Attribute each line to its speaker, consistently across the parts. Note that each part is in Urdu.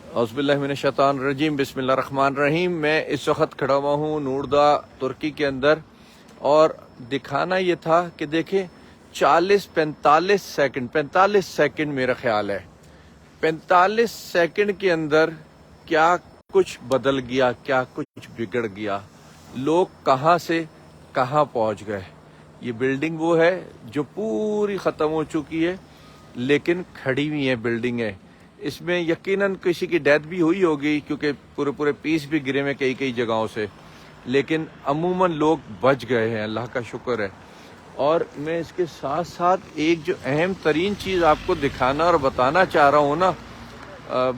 Speaker 1: اعوذ باللہ من الشیطان الرجیم، بسم اللہ الرحمن الرحیم۔ میں اس وقت کھڑا ہوا ہوں نوردا ترکی کے اندر، اور دکھانا یہ تھا کہ دیکھیں 45 سیکنڈ میرا خیال ہے 45 سیکنڈ کے اندر کیا کچھ بدل گیا، کیا کچھ بگڑ گیا، لوگ کہاں سے کہاں پہنچ گئے۔ یہ بلڈنگ وہ ہے جو پوری ختم ہو چکی ہے لیکن کھڑی ہوئی ہے بلڈنگیں۔ اس میں یقیناً کسی کی ڈیتھ بھی ہوئی ہوگی کیونکہ پورے پیس بھی گرے ہوئے کئی جگہوں سے، لیکن عموماً لوگ بچ گئے ہیں، اللہ کا شکر ہے۔ اور میں اس کے ساتھ ساتھ ایک جو اہم ترین چیز آپ کو دکھانا اور بتانا چاہ رہا ہوں نا،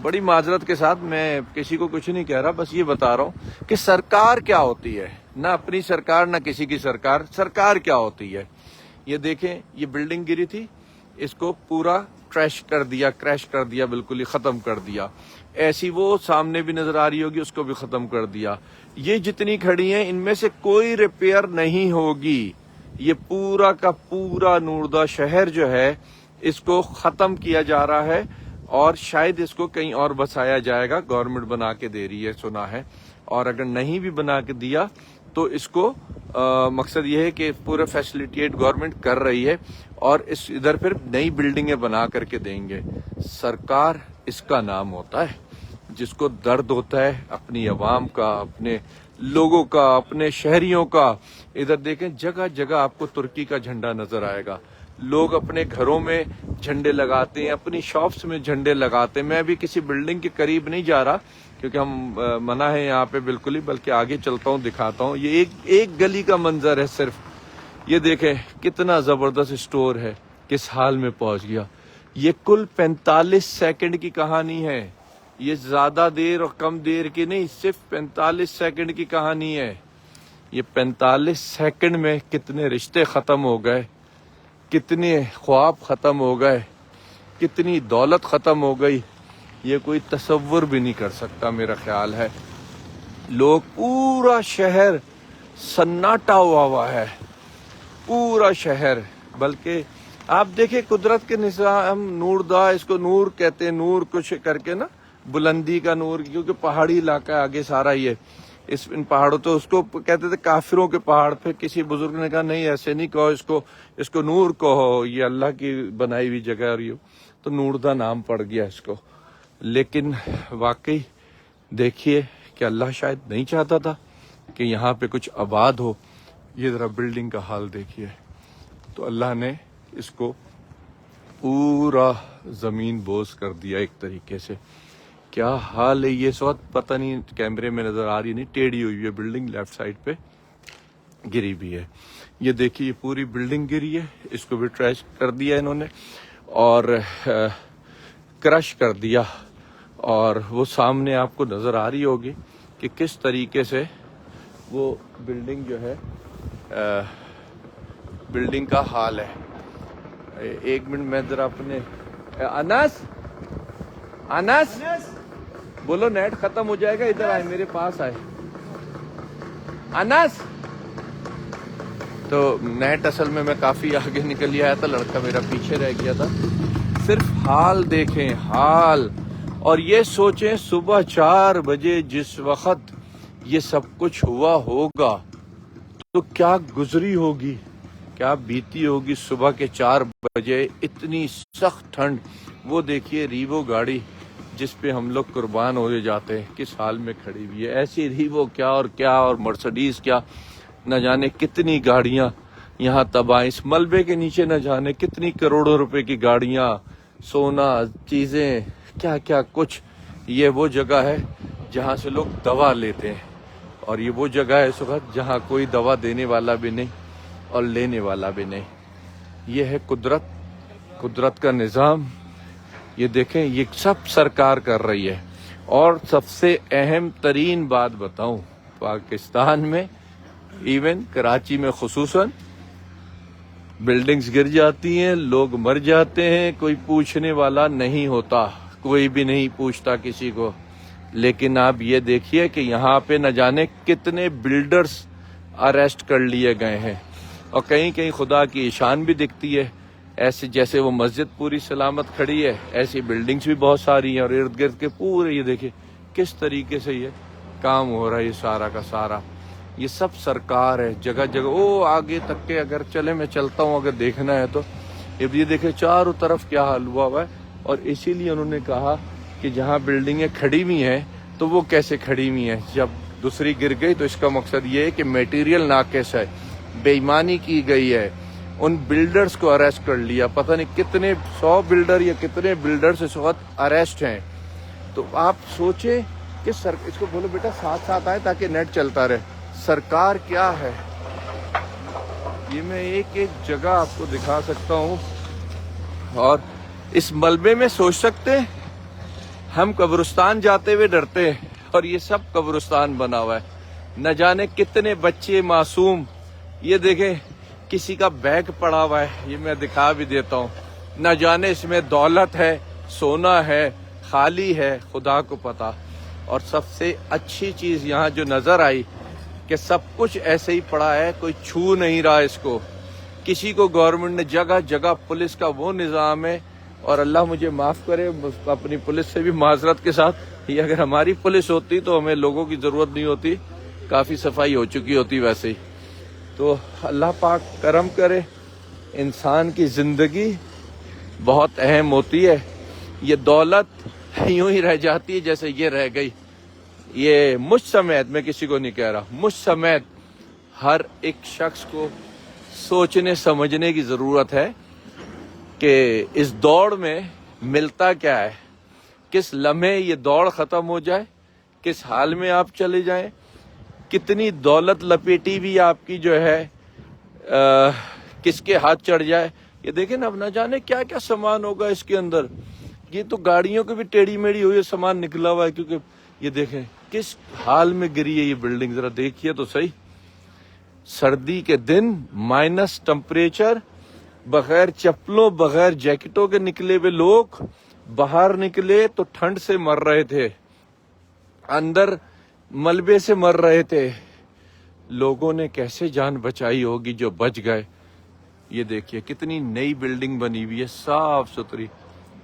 Speaker 1: بڑی معذرت کے ساتھ میں کسی کو کچھ نہیں کہہ رہا، بس یہ بتا رہا ہوں کہ سرکار کیا ہوتی ہے، نہ اپنی سرکار نہ کسی کی سرکار، سرکار کیا ہوتی ہے۔ یہ دیکھیں، یہ بلڈنگ گری تھی، اس کو پورا کریش کر دیا، بالکل ہی ختم کر دیا۔ ایسی وہ سامنے بھی نظر آ رہی ہوگی، اس کو بھی ختم کر دیا۔ یہ جتنی کھڑی ہیں ان میں سے کوئی ریپیئر نہیں ہوگی۔ یہ پورا کا پورا نوردا شہر جو ہے اس کو ختم کیا جا رہا ہے، اور شاید اس کو کہیں اور بسایا جائے گا، گورنمنٹ بنا کے دے رہی ہے سنا ہے، اور اگر نہیں بھی بنا کے دیا تو اس کو مقصد یہ ہے کہ پورا فیسلیٹیٹ گورنمنٹ کر رہی ہے، اور اس ادھر پھر نئی بلڈنگیں بنا کر کے دیں گے۔ سرکار اس کا نام ہوتا ہے جس کو درد ہوتا ہے اپنی عوام کا، اپنے لوگوں کا، اپنے شہریوں کا۔ ادھر دیکھیں، جگہ جگہ آپ کو ترکی کا جھنڈا نظر آئے گا۔ لوگ اپنے گھروں میں جھنڈے لگاتے ہیں، اپنی شاپس میں جھنڈے لگاتے ہیں۔ میں ابھی کسی بلڈنگ کے قریب نہیں جا رہا کیونکہ ہم منع ہے یہاں پہ بالکل ہی، بلکہ آگے چلتا ہوں دکھاتا ہوں۔ یہ ایک گلی کا منظر ہے صرف۔ یہ دیکھیں کتنا زبردست اسٹور ہے، کس حال میں پہنچ گیا۔ یہ کل 45 سیکنڈ کی کہانی ہے، یہ زیادہ دیر اور کم دیر کی نہیں، صرف 45 سیکنڈ کی کہانی ہے۔ یہ 45 سیکنڈ میں کتنے رشتے ختم ہو گئے، کتنے خواب ختم ہو گئے، کتنی دولت ختم ہو گئی، یہ کوئی تصور بھی نہیں کر سکتا میرا خیال ہے۔ لوگ، پورا شہر سناٹا ہوا ہے، پورا شہر۔ بلکہ آپ دیکھیں قدرت کے نظام، نوردا، اس کو نور کہتے ہیں، نور کچھ کر کے نا، بلندی کا نور، کیونکہ پہاڑی علاقہ ہے آگے سارا۔ یہ ان پہاڑوں تو اس کو کہتے تھے کافروں کے پہاڑ۔ پھر کسی بزرگ نے کہا نہیں ایسے نہیں کہو، اس کو نور کہو، یہ اللہ کی بنائی ہوئی جگہ ہے، اور یہ تو نوردا نام پڑ گیا اس کو۔ لیکن واقعی دیکھیے کہ اللہ شاید نہیں چاہتا تھا کہ یہاں پہ کچھ آباد ہو۔ یہ ذرا بلڈنگ کا حال دیکھیے، تو اللہ نے اس کو پورا زمین بوس کر دیا ایک طریقے سے۔ کیا حال ہے یہ اس وقت پتہ نہیں، کیمرے میں نظر آ رہی نہیں، ٹیڑھی ہوئی ہے بلڈنگ، لیفٹ سائڈ پہ گری بھی ہے۔ یہ دیکھیے یہ پوری بلڈنگ گری ہے، اس کو بھی ٹریش کر دیا انہوں نے اور کرش کر دیا۔ اور وہ سامنے آپ کو نظر آ رہی ہوگی کہ کس طریقے سے وہ بلڈنگ جو ہے، بلڈنگ کا حال ہے۔ ایک منٹ میں ذرا اپنے انس بولو، نیٹ ختم ہو جائے گا، ادھر آئے میرے پاس آئے انس۔ تو نیٹ اصل میں کافی آگے نکل آیا تھا، لڑکا میرا پیچھے رہ گیا تھا۔ صرف حال دیکھیں، حال، اور یہ سوچیں صبح 4 بجے جس وقت یہ سب کچھ ہوا ہوگا تو کیا گزری ہوگی، کیا بیتی ہوگی صبح کے 4 بجے، اتنی سخت ٹھنڈ۔ وہ دیکھیے ریوو گاڑی جس پہ ہم لوگ قربان ہو جاتے ہیں، کس حال میں کھڑی ہوئی ہے۔ ایسی ریوو کیا اور مرسڈیز کیا، نہ جانے کتنی گاڑیاں یہاں تباہ، اس ملبے کے نیچے نہ جانے کتنی کروڑوں روپے کی گاڑیاں، سونا، چیزیں، کیا کچھ۔ یہ وہ جگہ ہے جہاں سے لوگ دوا لیتے ہیں، اور یہ وہ جگہ ہے اس وقت جہاں کوئی دوا دینے والا بھی نہیں اور لینے والا بھی نہیں۔ یہ ہے قدرت کا نظام۔ یہ دیکھیں، یہ سب سرکار کر رہی ہے۔ اور سب سے اہم ترین بات بتاؤں، پاکستان میں، ایون کراچی میں خصوصاً، بلڈنگز گر جاتی ہیں، لوگ مر جاتے ہیں، کوئی پوچھنے والا نہیں ہوتا، کوئی بھی نہیں پوچھتا کسی کو۔ لیکن آپ یہ دیکھیے کہ یہاں پہ نہ جانے کتنے بلڈرز اریسٹ کر لیے گئے ہیں، اور کہیں خدا کی شان بھی دکھتی ہے۔ ایسے جیسے وہ مسجد پوری سلامت کھڑی ہے ایسی بلڈنگز بھی بہت ساری ہیں، اور ارد گرد کے پورے یہ دیکھیں کس طریقے سے یہ کام ہو رہا ہے، یہ سارا کا سارا یہ سب سرکار ہے، جگہ جگہ وہ آگے تک کے اگر چلے میں چلتا ہوں اگر دیکھنا ہے تو یہ دیکھیں چاروں طرف کیا حال ہوا ہے۔ اور اسی لیے انہوں نے کہا کہ جہاں بلڈنگیں کھڑی ہوئی ہیں تو وہ کیسے کھڑی ہوئی ہیں، جب دوسری گر گئی تو اس کا مقصد یہ ہے کہ میٹیریل ناقص ہے، بے ایمانی کی گئی ہے۔ ان بلڈرز کو اریسٹ کر لیا، پتہ نہیں کتنے 100 بلڈر یا کتنے بلڈرز اس وقت اریسٹ ہیں۔ تو آپ سوچیں کہ اس کو بولو بیٹا ساتھ ساتھ آئے تاکہ نیٹ چلتا رہے، سرکار کیا ہے۔ یہ میں ایک ایک جگہ آپ کو دکھا سکتا ہوں، اور اس ملبے میں سوچ سکتے ہیں ہم قبرستان جاتے ہوئے ڈرتے ہیں، اور یہ سب قبرستان بنا ہوا ہے، نہ جانے کتنے بچے معصوم۔ یہ دیکھیں کسی کا بیگ پڑا ہوا ہے، یہ میں دکھا بھی دیتا ہوں، نہ جانے اس میں دولت ہے، سونا ہے، خالی ہے، خدا کو پتا۔ اور سب سے اچھی چیز یہاں جو نظر آئی کہ سب کچھ ایسے ہی پڑا ہے، کوئی چھو نہیں رہا اس کو، کسی کو گورنمنٹ نے جگہ جگہ پولیس کا وہ نظام ہے۔ اور اللہ مجھے معاف کرے، اپنی پولیس سے بھی معذرت کے ساتھ، یہ اگر ہماری پولیس ہوتی تو ہمیں لوگوں کی ضرورت نہیں ہوتی، کافی صفائی ہو چکی ہوتی ویسے ہی۔ تو اللہ پاک کرم کرے، انسان کی زندگی بہت اہم ہوتی ہے، یہ دولت یوں ہی رہ جاتی ہے جیسے یہ رہ گئی۔ یہ مجھ سمیت، میں کسی کو نہیں کہہ رہا، مجھ سمیت ہر ایک شخص کو سوچنے سمجھنے کی ضرورت ہے کہ اس دوڑ میں ملتا کیا ہے، کس لمحے یہ دوڑ ختم ہو جائے، کس حال میں آپ چلے جائیں، کتنی دولت لپیٹی بھی آپ کی جو ہے کس کے ہاتھ چڑھ جائے۔ یہ دیکھیں نا، اب نہ جانے کیا کیا سامان ہوگا اس کے اندر، یہ تو گاڑیوں کی بھی ٹیڑھی میڑھی ہوئی سامان نکلا ہوا ہے، کیونکہ یہ دیکھیں کس حال میں گری ہے یہ بلڈنگ، ذرا دیکھیے تو صحیح۔ سردی کے دن مائنس ٹمپریچر، بغیر چپلوں بغیر جیکٹوں کے نکلے ہوئے لوگ باہر نکلے تو ٹھنڈ سے مر رہے تھے، اندر ملبے سے مر رہے تھے۔ لوگوں نے کیسے جان بچائی ہوگی جو بچ گئے۔ یہ دیکھیے کتنی نئی بلڈنگ بنی ہوئی ہے، صاف ستھری،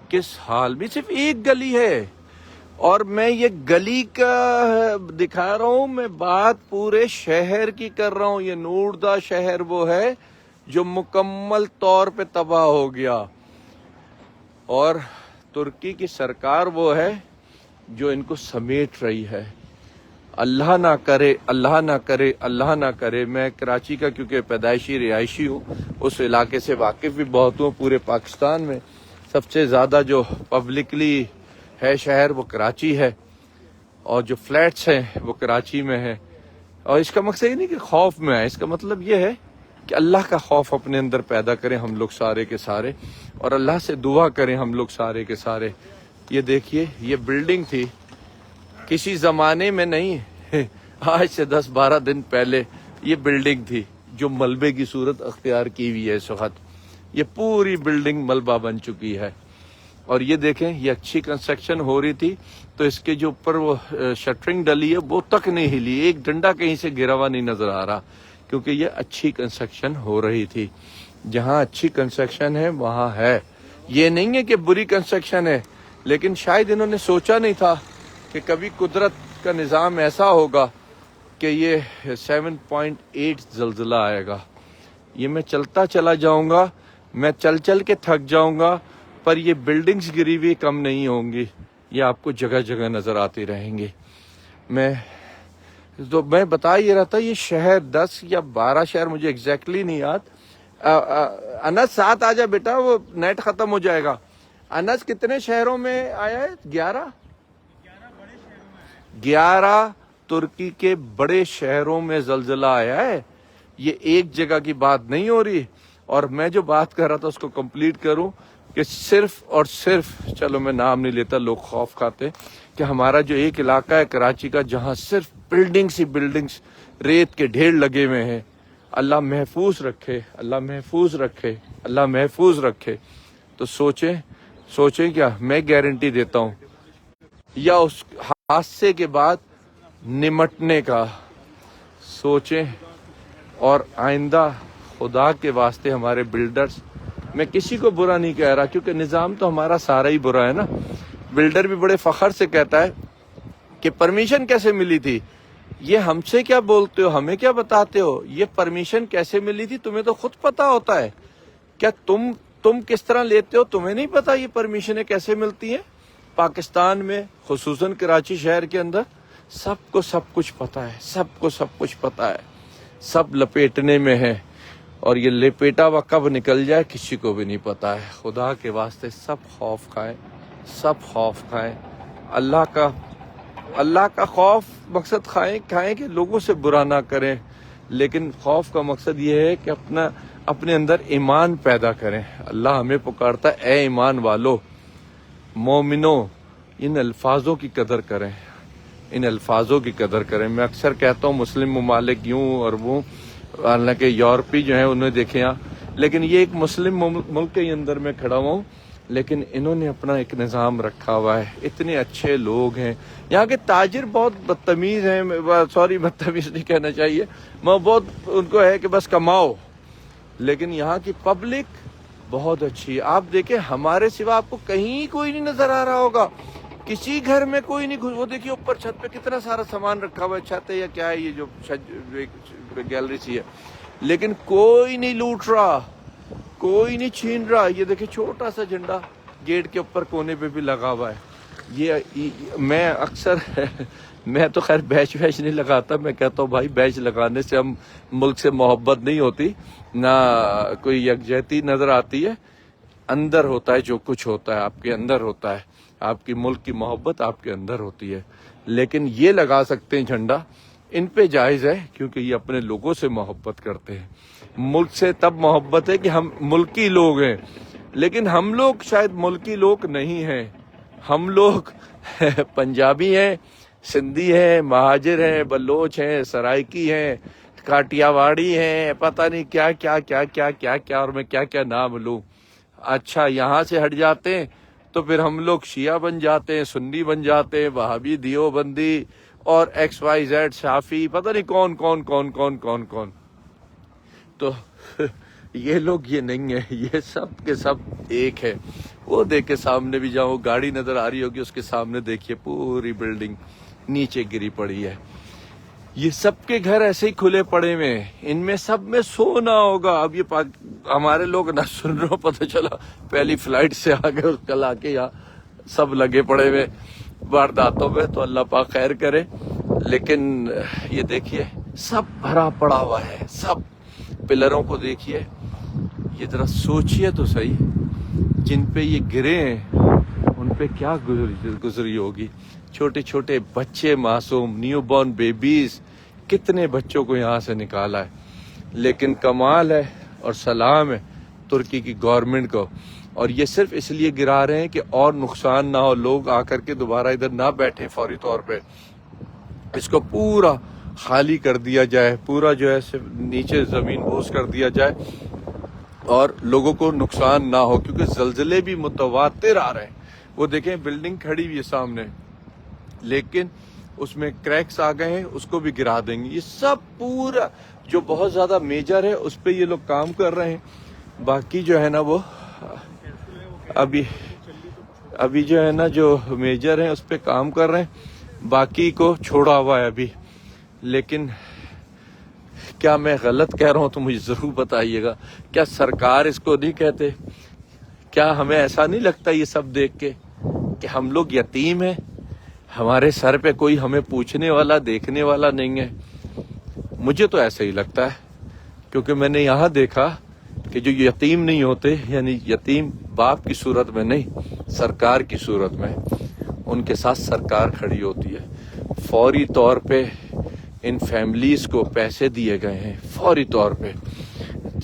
Speaker 1: کس حال میں، صرف ایک گلی ہے، اور میں یہ گلی کا دکھا رہا ہوں، میں بات پورے شہر کی کر رہا ہوں۔ یہ نوردا شہر وہ ہے جو مکمل طور پہ تباہ ہو گیا، اور ترکی کی سرکار وہ ہے جو ان کو سمیٹ رہی ہے۔ اللہ نہ کرے، اللہ نہ کرے، اللہ نہ کرے۔ میں کراچی کا کیونکہ پیدائشی رہائشی ہوں، اس علاقے سے واقف بھی بہت ہوں۔ پورے پاکستان میں سب سے زیادہ جو پبلکلی ہے شہر وہ کراچی ہے، اور جو فلیٹس ہیں وہ کراچی میں ہے۔ اور اس کا مقصد یہ نہیں کہ خوف میں آئے، اس کا مطلب یہ ہے کہ اللہ کا خوف اپنے اندر پیدا کریں ہم لوگ سارے کے سارے، اور اللہ سے دعا کریں ہم لوگ سارے کے سارے۔ یہ دیکھیے یہ بلڈنگ تھی کسی زمانے میں نہیں، آج سے 10-12 دن پہلے یہ بلڈنگ تھی جو ملبے کی صورت اختیار کی ہوئی ہے اس وقت۔ یہ پوری بلڈنگ ملبہ بن چکی ہے، اور یہ دیکھیں یہ اچھی کنسٹرکشن ہو رہی تھی تو اس کے جو اوپر وہ شٹرنگ ڈلی ہے وہ تک نہیں ہلی، ایک ڈنڈا کہیں سے گرا ہوا نہیں نظر آ رہا، کیونکہ یہ اچھی کنسٹرکشن ہو رہی تھی۔ جہاں اچھی کنسٹرکشن ہے وہاں ہے، یہ نہیں ہے کہ بری کنسٹرکشن ہے، لیکن شاید انہوں نے سوچا نہیں تھا کہ کبھی قدرت کا نظام ایسا ہوگا کہ یہ 7.8 زلزلہ آئے گا۔ یہ میں چلتا چلا جاؤں گا، میں چل چل کے تھک جاؤں گا، پر یہ بلڈنگز گری ہوئی کم نہیں ہوں گی، یہ آپ کو جگہ جگہ نظر آتی رہیں گی۔ میں بتا یہ رہا تھا، یہ شہر 10 یا 12 شہر مجھے ایگزیکٹلی نہیں یاد۔ انس ساتھ آ جا بیٹا، وہ نیٹ ختم ہو جائے گا۔ انس کتنے شہروں میں آیا ہے؟ 11 ترکی کے بڑے شہروں میں زلزلہ آیا ہے۔ یہ ایک جگہ کی بات نہیں ہو رہی، اور میں جو بات کر رہا تھا اس کو کمپلیٹ کروں کہ صرف اور صرف، چلو میں نام نہیں لیتا لوگ خوف کھاتے، کہ ہمارا جو ایک علاقہ ہے کراچی کا جہاں صرف بلڈنگز ہی بلڈنگز، ریت کے ڈھیر لگے ہوئے ہیں، اللہ محفوظ رکھے، اللہ محفوظ رکھے، اللہ محفوظ رکھے۔ تو سوچیں کیا، میں گارنٹی دیتا ہوں، یا اس حادثے کے بعد نمٹنے کا سوچیں، اور آئندہ خدا کے واسطے ہمارے بلڈرز میں کسی کو برا نہیں کہہ رہا، کیونکہ نظام تو ہمارا سارا ہی برا ہے نا۔ بلڈر بھی بڑے فخر سے کہتا ہے کہ پرمیشن کیسے ملی تھی؟ یہ ہم سے کیا بولتے ہو، ہمیں کیا بتاتے ہو؟ یہ پرمیشن کیسے ملی تھی تمہیں تو خود پتا ہوتا ہے۔ کیا تم کس طرح لیتے ہو، تمہیں نہیں پتا یہ پرمیشنیں کیسے ملتی ہیں؟ پاکستان میں خصوصاً کراچی شہر کے اندر سب کو سب کچھ پتا ہے، سب کو سب کچھ پتا ہے، سب لپیٹنے میں ہے، اور یہ لپیٹا ہوا کب نکل جائے کسی کو بھی نہیں پتا ہے۔ خدا کے واسطے سب خوف کھائیں، سب خوف کھائیں، اللہ کا خوف مقصد کھائیں کہ لوگوں سے برا نہ کریں، لیکن خوف کا مقصد یہ ہے کہ اپنے اندر ایمان پیدا کریں۔ اللہ ہمیں پکارتا ہے، اے ایمان والو، مومنو، ان الفاظوں کی قدر کریں، ان الفاظوں کی قدر کریں۔ میں اکثر کہتا ہوں مسلم ممالک یوں اور وہ، حالانکہ یورپی جو ہیں انہیں دیکھیں یہاں، لیکن یہ ایک مسلم ملک کے اندر میں کھڑا ہوا ہوں، لیکن انہوں نے اپنا ایک نظام رکھا ہوا ہے، اتنے اچھے لوگ ہیں۔ یہاں کے تاجر بہت بدتمیز ہیں، سوری بدتمیز نہیں کہنا چاہیے، میں بہت ان کو ہے کہ بس کماؤ، لیکن یہاں کی پبلک بہت اچھی ہے۔ آپ دیکھیں ہمارے سوا آپ کو کہیں کوئی نہیں نظر آ رہا ہوگا، کسی گھر میں کوئی نہیں، وہ دیکھیے اوپر چھت پہ کتنا سارا سامان رکھا ہوا ہے، چھت ہے یا کیا ہے یہ جو گیلری سی ہے، لیکن کوئی نہیں لوٹ رہا، کوئی نہیں چھین رہا۔ یہ دیکھیں چھوٹا سا جھنڈا گیٹ کے اوپر کونے پہ بھی لگا ہوا ہے۔ میں اکثر میں تو خیر بیچ نہیں لگاتا، میں کہتا ہوں بھائی بیچ لگانے سے ہم ملک سے محبت نہیں ہوتی، نہ کوئی یکجہتی نظر آتی ہے۔ اندر ہوتا ہے جو کچھ ہوتا ہے، آپ کے اندر ہوتا ہے، آپ کی ملک کی محبت آپ کے اندر ہوتی ہے۔ لیکن یہ لگا سکتے ہیں جھنڈا، ان پہ جائز ہے کیونکہ یہ اپنے لوگوں سے محبت کرتے ہیں۔ ملک سے تب محبت ہے کہ ہم ملکی لوگ ہیں، لیکن ہم لوگ شاید ملکی لوگ نہیں ہیں، ہم لوگ پنجابی ہیں، سندھی ہیں، مہاجر ہیں، بلوچ ہیں، سرائکی ہیں، کاٹیا واڑی ہیں، پتہ نہیں کیا کیا کیا کیا کیا کیا، اور میں کیا کیا نام لوں۔ اچھا یہاں سے ہٹ جاتے ہیں تو پھر ہم لوگ شیعہ بن جاتے ہیں، سنی بن جاتے ہیں، وہابی، دیوبندی اور ایکس وائی زیڈ، شافی، پتہ نہیں کون کون کون کون کون کون۔ تو یہ لوگ یہ نہیں ہے، یہ سب کے سب ایک ہے۔ وہ دیکھ کے سامنے بھی جاؤ، گاڑی نظر آ رہی ہوگی، اس کے سامنے دیکھیے پوری بلڈنگ نیچے گری پڑی ہے۔ یہ سب کے گھر ایسے ہی کھلے پڑے ہوئے ہیں، ان میں سب میں سونا ہوگا۔ اب یہ ہمارے لوگ نہ سن رہے، پتہ چلا پہلی فلائٹ سے آگے کل آ کے یہاں سب لگے پڑے ہوئے وارداتوں میں، تو اللہ پاک خیر کرے۔ لیکن یہ دیکھیے سب بھرا پڑا ہوا ہے، سب پلروں کو دیکھیے، یہ ذرا سوچئے تو صحیح، جن پہ یہ گرے ہیں ان پہ کیا گزری ہوگی۔ چھوٹے چھوٹے بچے معصوم، نیو بورن بیبیز، کتنے بچوں کو یہاں سے نکالا ہے۔ لیکن کمال ہے اور سلام ہے ترکی کی گورنمنٹ کو، اور یہ صرف اس لیے گرا رہے ہیں کہ اور نقصان نہ ہو، لوگ آ کر کے دوبارہ ادھر نہ بیٹھے فوری طور پہ، اس کو پورا خالی کر دیا جائے، پورا جو ہے نیچے زمین بوس کر دیا جائے اور لوگوں کو نقصان نہ ہو، کیونکہ زلزلے بھی متواتر آ رہے ہیں۔ وہ دیکھیں بلڈنگ کھڑی ہوئی ہے سامنے، لیکن اس میں کریکس آ گئے ہیں، اس کو بھی گرا دیں گے۔ یہ سب پورا جو بہت زیادہ میجر ہے اس پہ یہ لوگ کام کر رہے ہیں، باقی جو ہے نا وہ ابھی جو ہے نا جو میجر ہیں اس پہ کام کر رہے ہیں، باقی کو چھوڑا ہوا ہے ابھی۔ لیکن کیا میں غلط کہہ رہا ہوں تو مجھے ضرور بتائیے گا، کیا سرکار اس کو نہیں کہتے؟ کیا ہمیں ایسا نہیں لگتا یہ سب دیکھ کے کہ ہم لوگ یتیم ہیں، ہمارے سر پہ کوئی ہمیں پوچھنے والا دیکھنے والا نہیں ہے؟ مجھے تو ایسا ہی لگتا ہے، کیونکہ میں نے یہاں دیکھا کہ جو یتیم نہیں ہوتے، یعنی یتیم باپ کی صورت میں نہیں، سرکار کی صورت میں، ان کے ساتھ سرکار کھڑی ہوتی ہے۔ فوری طور پہ ان فیملیز کو پیسے دیے گئے ہیں، فوری طور پہ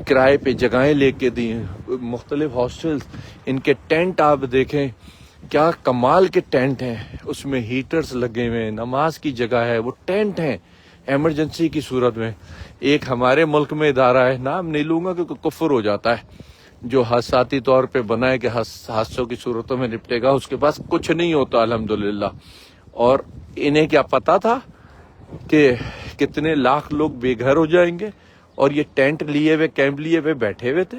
Speaker 1: کرائے پہ جگہیں لے کے دی ہیں، مختلف ہاسٹلز، ان کے ٹینٹ آپ دیکھیں کیا کمال کے ٹینٹ ہیں، اس میں ہیٹرز لگے ہوئے ہیں، نماز کی جگہ ہے، وہ ٹینٹ ہیں ایمرجنسی کی صورت میں۔ ایک ہمارے ملک میں ادارہ ہے، نام نہیں لوں گا کیونکہ کفر ہو جاتا ہے، جو حادثاتی طور پہ بنا ہے کہ حادثوں کی صورتوں میں نپٹے گا، اس کے پاس کچھ نہیں ہوتا الحمدللہ۔ اور انہیں کیا پتا تھا کہ کتنے لاکھ لوگ بے گھر ہو جائیں گے، اور یہ ٹینٹ لیے ہوئے، کیمپ لیے ہوئے بیٹھے ہوئے تھے،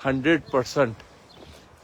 Speaker 1: 100%।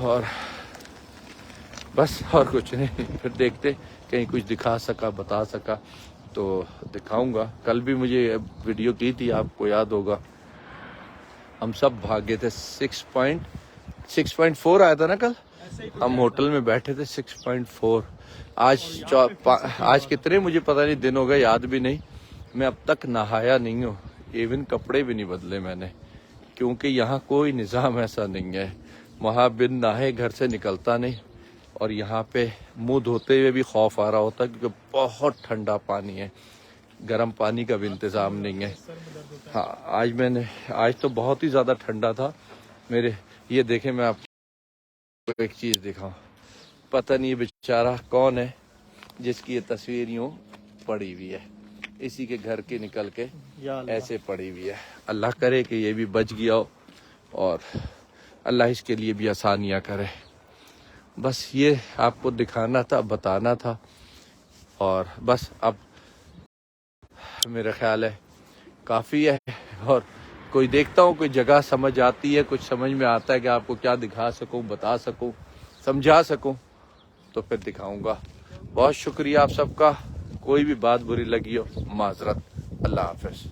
Speaker 1: اور بس اور کچھ نہیں. پھر دیکھتے کہیں کچھ دکھا سکا بتا سکا تو دکھاؤں گا. کل بھی مجھے ویڈیو کی تھی, آپ کو یاد ہوگا, ہم سب بھاگے تھے. 6.4 آیا تھا نا کل, ہم ہوٹل میں بیٹھے تھے. 6.4. آج کتنے مجھے پتہ نہیں دن ہو گئے, یاد بھی نہیں. میں اب تک نہایا نہیں ہوں, ایون کپڑے بھی نہیں بدلے میں نے, کیونکہ یہاں کوئی نظام ایسا نہیں ہے. وہاں بن نہائے گھر سے نکلتا نہیں, اور یہاں پہ منہ دھوتے ہوئے بھی خوف آ رہا ہوتا ہے کیونکہ بہت ٹھنڈا پانی ہے. گرم پانی کا بھی انتظام نہیں ہے. ہاں آج تو بہت ہی زیادہ ٹھنڈا تھا میرے. یہ دیکھیں, میں آپ کو ایک چیز دکھاؤں. پتہ نہیں بیچارہ کون ہے جس کی یہ تصویر یوں پڑی ہوئی ہے, اسی کے گھر کے نکل کے
Speaker 2: یا اللہ.
Speaker 1: ایسے پڑی ہوئی ہے. اللہ کرے کہ یہ بھی بچ گیا ہو, اور اللہ اس کے لیے بھی آسانیاں کرے. بس یہ آپ کو دکھانا تھا, بتانا تھا. اور بس اب میرا خیال ہے کافی ہے. اور کوئی دیکھتا ہوں کوئی جگہ سمجھ آتی ہے, کچھ سمجھ میں آتا ہے کہ آپ کو کیا دکھا سکوں, بتا سکوں, سمجھا سکوں, تو پھر دکھاؤں گا. بہت شکریہ آپ سب کا. کوئی بھی بات بری لگی ہو معذرت. اللہ حافظ.